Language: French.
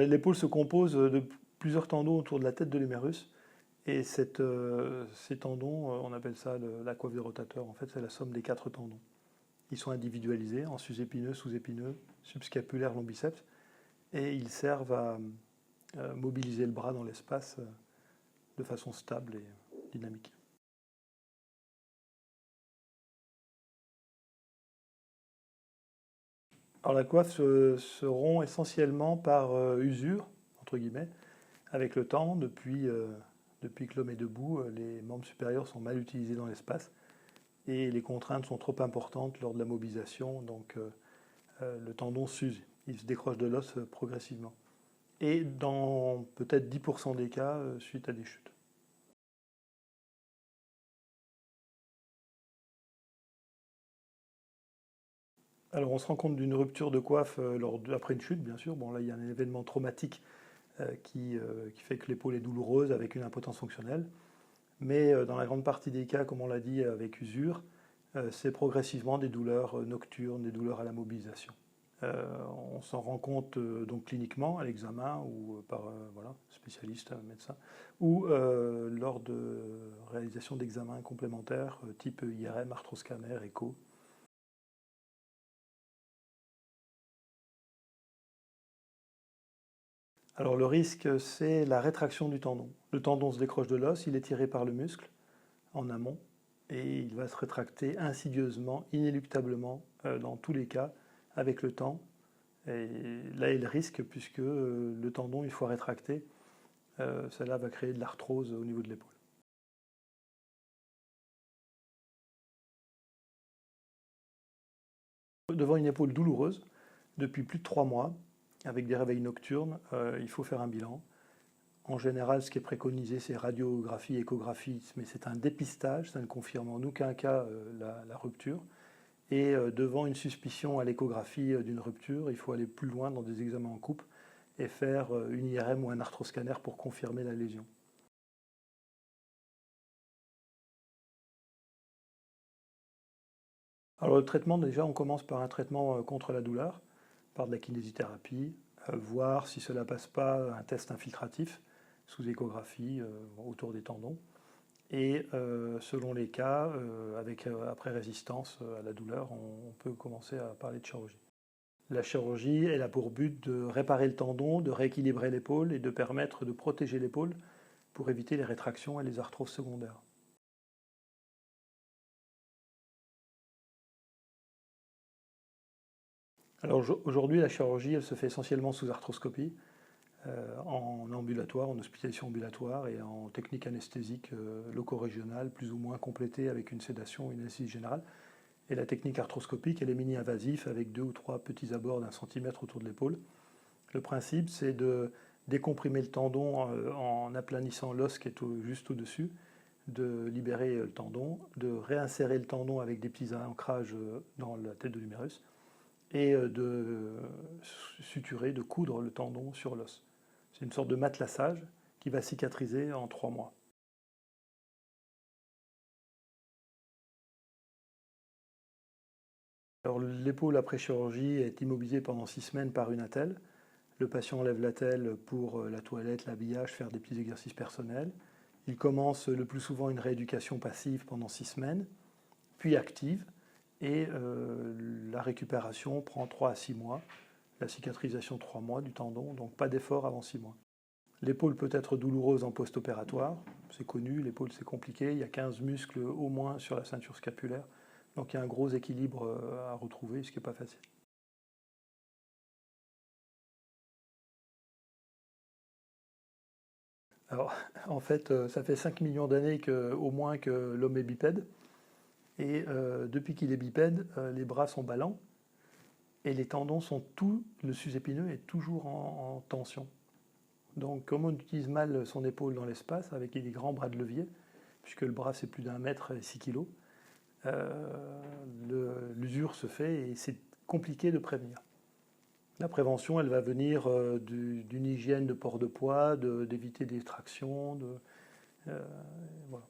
L'épaule se compose de plusieurs tendons autour de la tête de l'humérus. Et ces tendons, on appelle ça la coiffe des rotateurs. En fait, c'est la somme des 4 tendons. Ils sont individualisés en sus-épineux, sous-épineux, subscapulaire, lombiceps. Et ils servent à mobiliser le bras dans l'espace de façon stable et dynamique. Alors la coiffe se rompt essentiellement par usure, entre guillemets, avec le temps. Depuis que l'homme est debout, les membres supérieurs sont mal utilisés dans l'espace et les contraintes sont trop importantes lors de la mobilisation, donc le tendon s'use, il se décroche de l'os progressivement. Et dans peut-être 10% des cas, suite à des chutes. Alors on se rend compte d'une rupture de coiffe après une chute, bien sûr. Bon là il y a un événement traumatique qui fait que l'épaule est douloureuse avec une impotence fonctionnelle. Mais dans la grande partie des cas, comme on l'a dit avec usure, c'est progressivement des douleurs nocturnes, des douleurs à la mobilisation. On s'en rend compte donc cliniquement à l'examen ou par spécialiste, médecin, ou lors de réalisation d'examens complémentaires type IRM, arthroscanner, écho. Alors le risque, c'est la rétraction du tendon. Le tendon se décroche de l'os, il est tiré par le muscle en amont et il va se rétracter insidieusement, inéluctablement dans tous les cas avec le temps. Et là est le risque puisque le tendon, une fois rétracté, cela va créer de l'arthrose au niveau de l'épaule. Devant une épaule douloureuse, depuis plus de 3 mois, avec des réveils nocturnes, il faut faire un bilan. En général, ce qui est préconisé, c'est radiographie, échographie, mais c'est un dépistage, ça ne confirme en aucun cas la rupture. Et devant une suspicion à l'échographie d'une rupture, il faut aller plus loin dans des examens en coupe et faire une IRM ou un arthroscanner pour confirmer la lésion. Alors le traitement, déjà, on commence par un traitement contre la douleur, par de la kinésithérapie, voir si cela passe pas un test infiltratif sous échographie autour des tendons. Et selon les cas, après résistance à la douleur, on peut commencer à parler de chirurgie. La chirurgie, elle a pour but de réparer le tendon, de rééquilibrer l'épaule et de permettre de protéger l'épaule pour éviter les rétractions et les arthroses secondaires. Alors aujourd'hui, la chirurgie, elle se fait essentiellement sous arthroscopie, en ambulatoire, en hospitalisation ambulatoire et en technique anesthésique loco-régionale, plus ou moins complétée avec une sédation, une anesthésie générale. Et la technique arthroscopique, elle est mini-invasif avec 2 ou 3 petits abords d'1 centimètre autour de l'épaule. Le principe, c'est de décomprimer le tendon en aplanissant l'os qui est juste au-dessus, de libérer le tendon, de réinsérer le tendon avec des petits ancrages dans la tête de l'humérus et de suturer, de coudre le tendon sur l'os. C'est une sorte de matelassage qui va cicatriser en 3 mois. Alors l'épaule après chirurgie est immobilisée pendant 6 semaines par une attelle. Le patient enlève l'attelle pour la toilette, l'habillage, faire des petits exercices personnels. Il commence le plus souvent une rééducation passive pendant 6 semaines, puis active, et la récupération prend 3 à 6 mois, la cicatrisation 3 mois du tendon, donc pas d'effort avant 6 mois. L'épaule peut être douloureuse en post-opératoire, c'est connu, l'épaule c'est compliqué, il y a 15 muscles au moins sur la ceinture scapulaire, donc il y a un gros équilibre à retrouver, ce qui n'est pas facile. Alors, en fait, ça fait 5 millions d'années au moins que l'homme est bipède. Et depuis qu'il est bipède, les bras sont ballants et les tendons sont le sus-épineux est toujours en tension. Donc, comme on utilise mal son épaule dans l'espace avec des grands bras de levier, puisque le bras c'est plus d'1 mètre et 6 kilos, l'usure se fait et c'est compliqué de prévenir. La prévention, elle va venir d'une hygiène de port de poids, d'éviter des tractions, voilà.